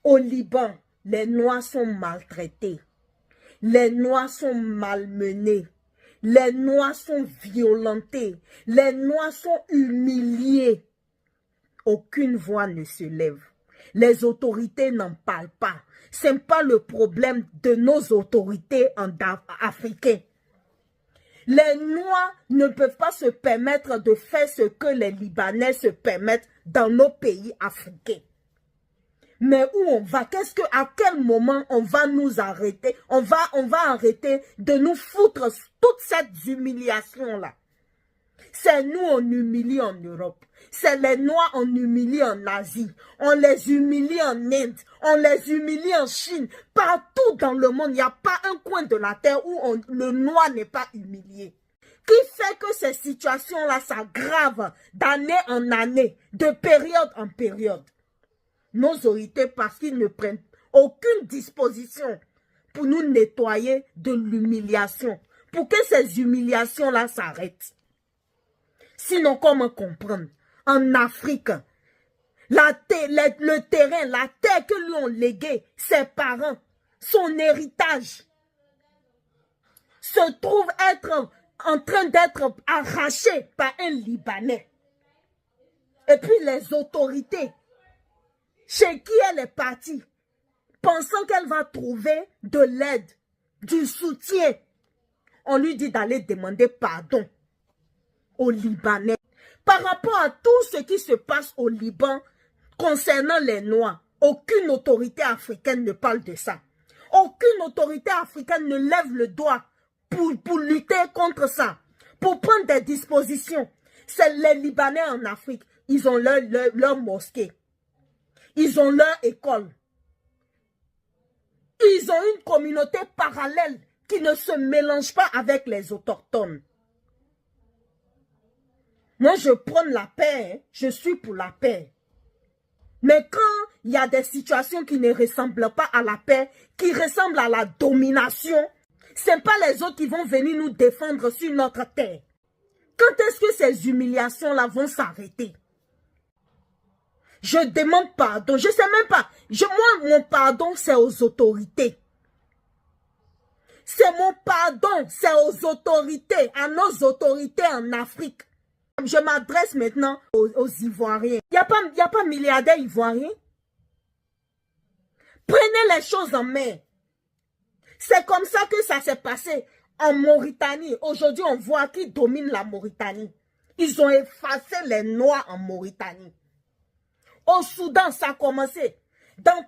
Au Liban, les Noirs sont maltraités. Les Noirs sont malmenés. Les Noirs sont violentés. Les Noirs sont humiliés. Aucune voix ne se lève. Les autorités n'en parlent pas. Ce n'est pas le problème de nos autorités africaines. Les Noirs ne peuvent pas se permettre de faire ce que les Libanais se permettent dans nos pays africains. Mais où on va? À quel moment on va nous arrêter? On va arrêter de nous foutre toute cette humiliation-là. C'est nous, on humilie en Europe. C'est les Noirs, on humilie en Asie. On les humilie en Inde. On les humilie en Chine. Partout dans le monde, il n'y a pas un coin de la terre où le Noir n'est pas humilié. Qui fait que ces situations-là s'aggravent d'année en année, de période en période? Nos autorités, parce qu'ils ne prennent aucune disposition pour nous nettoyer de l'humiliation, pour que ces humiliations-là s'arrêtent. Sinon, comment comprendre? En Afrique, le terrain, la terre que lui ont légué ses parents, son héritage, se trouve être en train d'être arraché par un Libanais. Et puis les autorités, chez qui elle est partie, pensant qu'elle va trouver de l'aide, du soutien, on lui dit d'aller demander pardon aux Libanais. Par rapport à tout ce qui se passe au Liban concernant les Noirs, aucune autorité africaine ne parle de ça. Aucune autorité africaine ne lève le doigt pour lutter contre ça, pour prendre des dispositions. C'est les Libanais en Afrique, ils ont leur mosquée, ils ont leur école, ils ont une communauté parallèle qui ne se mélange pas avec les autochtones. Moi, je prône la paix, hein. Je suis pour la paix. Mais quand il y a des situations qui ne ressemblent pas à la paix, qui ressemblent à la domination, ce n'est pas les autres qui vont venir nous défendre sur notre terre. Quand est-ce que ces humiliations-là vont s'arrêter? Je demande pardon. Je ne sais même pas. Moi, mon pardon, c'est aux autorités. C'est mon pardon, c'est aux autorités, à nos autorités en Afrique. Je m'adresse maintenant aux Ivoiriens. Il n'y a pas milliardaires Ivoiriens. Prenez les choses en main. C'est comme ça que ça s'est passé en Mauritanie. Aujourd'hui, on voit qui domine la Mauritanie. Ils ont effacé les Noirs en Mauritanie. Au Soudan, ça a commencé. Dans